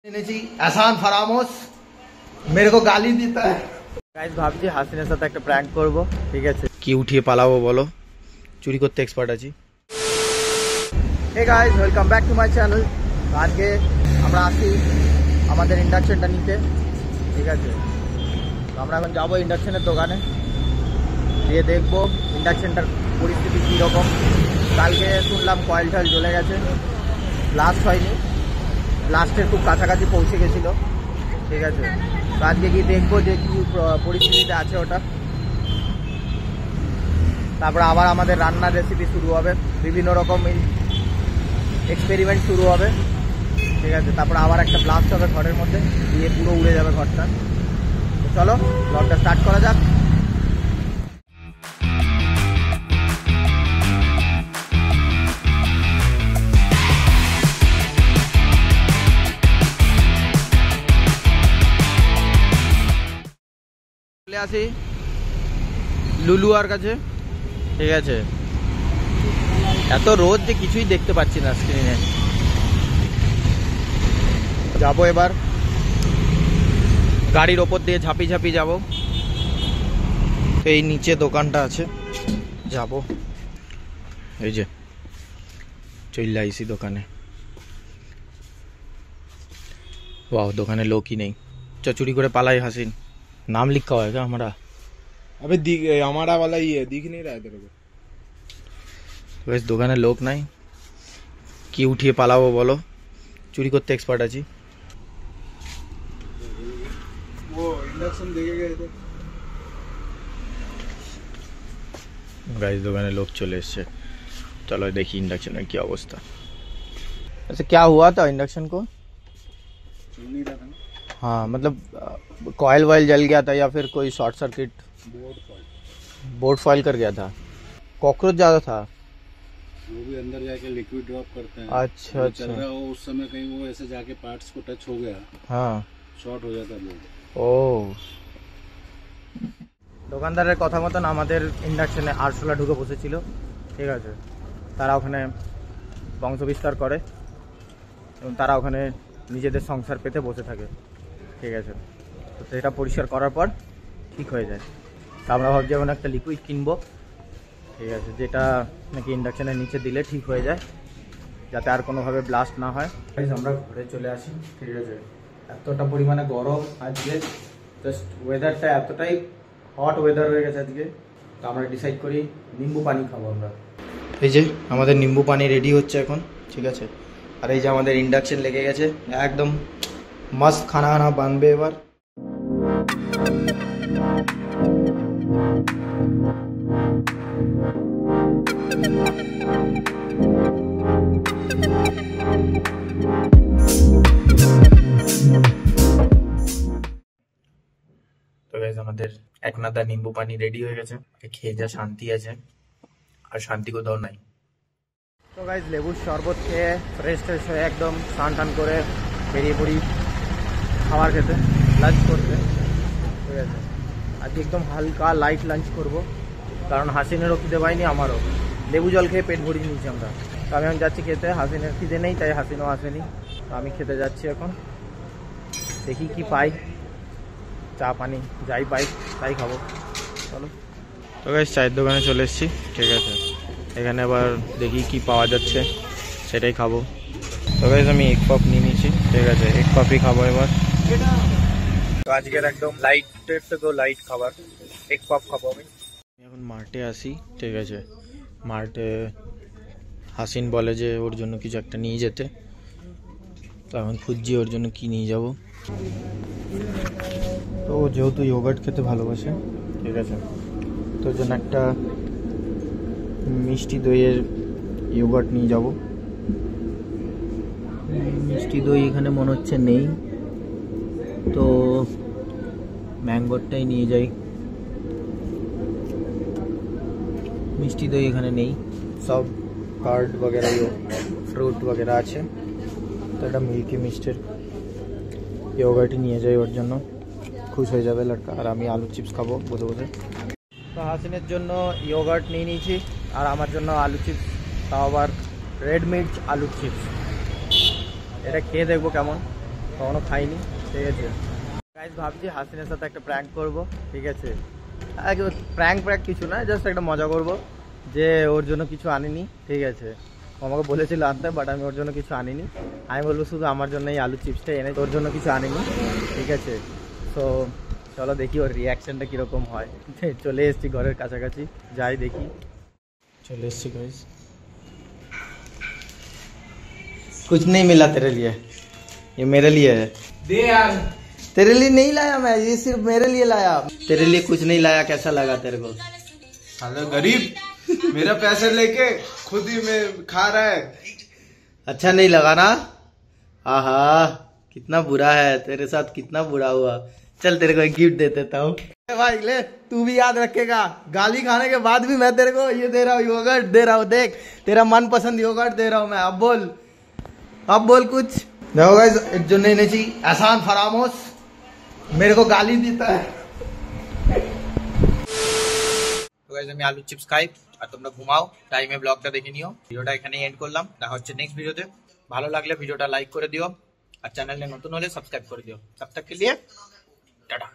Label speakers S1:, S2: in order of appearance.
S1: एहसान फरामोश मेरे को गाली देता है गाइस ভাবছি হাসিনের সাথে একটা প্র্যাঙ্ক করব ঠিক আছে কি উঠিয়ে পালাবো বলো চুরি করতে এক্সপার্ট আছি hey guys welcome back to my channel আজকে আমরা আসি আমাদের ইন্ডাকশনটা নিতে ঠিক আছে তো আমরা এখন যাব ইন্ডাকশনের দোকানে গিয়ে দেখব ইন্ডাকশনটার পরিস্থিতি কি রকম কালকে শুনলাম কয়েল টয়েল জ্বলে গেছে ব্লাস্ট হয়নি ব্লাস্টের খুব কাছাকাছি পৌঁছে গেছিল ঠিক আছে তো আজকে গিয়ে দেখবো যে কি পরিস্থিতিতে আছে ওটা তারপর আবার আমাদের রান্নার রেসিপি শুরু হবে বিভিন্ন রকম এক্সপেরিমেন্ট শুরু হবে ঠিক আছে তারপর আবার একটা ব্লাস্ট হবে ঘরের মধ্যে দিয়ে পুরো উড়ে যাবে ঘরটা তো চলো ব্লগটা স্টার্ট করা যাক চলে আসি লুলুয়ার কাছে ঠিক আছে এত রোদ যে কিছুই দেখতে পাচ্ছি না স্ক্রিনে যাবো এবার গাড়ির ওপর দিয়ে ঝাঁপি ঝাঁপি যাবো এই নিচে দোকানটা আছে যাব এই যে চলে আইসি দোকানে वाह दुकाने लोग ही नहीं चुरी करे पालाई हसीन नाम लिखा हुआ है क्या हमारा
S2: अबे हमारा वाला ही है दिख नहीं रहा है तेरे को
S1: वैसे दुकाने लोग नहीं कि उठिए पालाबो बोलो चुरी करते एक्सपार्ट आছি
S2: वो इंडक्शन देके गए थे
S1: गाइस दुकाने लोग चले एসেছে चलो देखिए इंडक्शन में क्या अवस्था ऐसे क्या हुआ था इंडक्शन को
S2: नहीं रहा था
S1: हाँ मतलब कॉयल वॉयल जल गया था या फिर कोई शॉर्ट सर्किट बोर्ड फॉइल कर गया था कॉकरोच ज़्यादा था
S2: वो भी अंदर जाके लिक्विड ड्रॉप करते हैं
S1: अच्छा अच्छा
S2: चल रहा हो उस समय कहीं वो ऐसे जाके पार्ट्स को टच हो गया
S1: हाँ
S2: शॉर्ट हो जाता बोर्ड
S1: ও দোকানদারের কথা মতন আমাদের ইন্ডাকশনে আরশোলা ঢুকে বসেছিল ঠিক আছে তারা ওখানে বংশবিস্তার করে এবং তারা ওখানে নিজেদের সংসার পেতে বসে থাকে ঠিক আছে তো সেটা পরিষ্কার করার পর ঠিক হয়ে যায় তো আমরা ভাবছি এখন একটা লিকুইড কিনবো ঠিক আছে যেটা নাকি ইন্ডাকশনের নিচে দিলে ঠিক হয়ে যায় যাতে আর কোনোভাবে ব্লাস্ট না হয় আমরা ঘরে চলে আসি ঠিক আছে এতটা পরিমাণে গরম আজকে জাস্ট ওয়েদারটা এতটাই হট ওয়েদার হয়ে গেছে আজকে তো আমরা ডিসাইড করি নিম্বু পানি খাবো আমরা এই যে আমাদের নিম্বু পানি রেডি হচ্ছে এখন ঠিক আছে আর এই যে আমাদের ইন্ডাকশন লেগে গেছে একদম মস্ত খানা খানা বানবে এবার তো গাইস আমাদের এক নাদা নিম্বু পানি রেডি হয়ে গেছে খেয়ে যা শান্তি আছে আর শান্তি কোথাও নাই তো গাইস লেবুর শরবত খেয়ে ফ্রেশ ট্রেশ হয়ে একদম স্নান টান করে বেরিয়ে পড়ি খাবার খেতে লাঞ্চ করতে ঠিক আছে আজকে একদম হালকা লাইট লাঞ্চ করব কারণ হাসিনেরও খিদে পাইনি আমারও লেবু জল খেয়ে পেট ভরিয়ে নিয়েছি আমরা তো আমি এখন যাচ্ছি খেতে হাসিনের খিদে নেই তাই হাসিনও আসেনি তো আমি খেতে যাচ্ছি এখন দেখি কি পাই চা পানি যাই পাই তাই খাবো চলো তো গাইস চায়ের দোকানে চলে এসেছি ঠিক আছে এখানে আবার দেখি কি পাওয়া যাচ্ছে সেটাই খাবো তো গাইস আমি এক কাপ নিয়ে নিয়েছি ঠিক আছে এক কাপই খাবো এবার তো আজকের একদম লাইটের থেকেও লাইট খাবার এক কাপ খাবো আমি এখন মার্টে আসি ঠিক আছে মার্টে হাসিন বলে যে ওর জন্য কিছু একটা নিয়ে যেতে তো এখন খুঁজছি ওর জন্য কি নিয়ে যাব তো যেহেতু ইয়োগার্ট খেতে ভালোবাসে ঠিক আছে তো ওর জন্য একটা মিষ্টি দইয়ের ইয়োগার্ট নিয়ে যাব মিষ্টি দই এখানে মনে হচ্ছে নেই তো ম্যাঙ্গোরটাই নিয়ে যাই মিষ্টি দই এখানে নেই সব কার্ড वगैरह ফ্রুট वगैरह আছে তো এটা মিল্কি মিস্টের ইয়োগার্টই নিয়ে যাই ওর জন্য খুশ হয়ে যাবে লড়কা আর আমি আলু চিপস খাবো বসে বসে তো হাসিনের জন্য ইয়োগার্ট নিয়ে নিয়েছি আর আমার জন্য আলু চিপস তাও আবার রেড মির্চ আলু চিপস এটা খেয়ে দেখবো কেমন কখনো খাইনি, ঠিক আছে। গাইস ভাবছি হাসিনের সাথে একটা প্র্যাঙ্ক করব, ঠিক আছে। প্র্যাঙ্ক কিছু না, জাস্ট একটা মজা করব, যে ওর জন্য কিছু আনিনি, ঠিক আছে। ও আমাকে বলেছিল আনতে, বাট আমি ওর জন্য কিছু আনিনি। আমি বলবো শুধু আমার জন্য এই আলু চিপসটা এনে, তোর জন্য কিছু আনিনি, ঠিক আছে। তো চলো দেখি ওর রিয়াকশনটা কীরকম হয়। চলে এসেছি ঘরের কাছাকাছি, যাই দেখি। চলে এসেছি গাইস। कुछ नहीं मिला तेरे लिए, ये मेरे लिए है।
S2: दे यार।
S1: तेरे लिए नहीं लाया मैं, ये सिर्फ मेरे लिए लाया। तेरे लिए कुछ नहीं लाया, कैसा लगा तेरे को?
S2: साला गरीब मेरा पैसे लेके खुद ही में खा रहा है।
S1: अच्छा नहीं लगा ना? आहा कितना बुरा है तेरे साथ, कितना बुरा हुआ। चल तेरे को एक गिफ्ट दे देता हूँ भाई, ले तू भी याद रखेगा। गाली खाने के बाद भी मैं तेरे को ये दे रहा हूँ, योगर्ट दे रहा हूँ। देख तेरा मनपसंद योगर्ट दे रहा हूँ मैं। अब बोल कुछ। देखो गाइस, एक जो नहीं चाहिए एहसान फरामोश मेरे को गाली देता है। তো গাইস আমি আলু চিপস খাই আর তোমরা ঘুমাও, টাইমে ব্লগটা দেখে নিও। ভিডিওটা এখানেই এন্ড করলাম, দেখা হচ্ছে নেক্সট ভিডিওতে। ভালো লাগলে ভিডিওটা লাইক করে দিও আর চ্যানেলে নতুন হলে সাবস্ক্রাইব করে দিও। তব তক কে লিয়ে টাটা।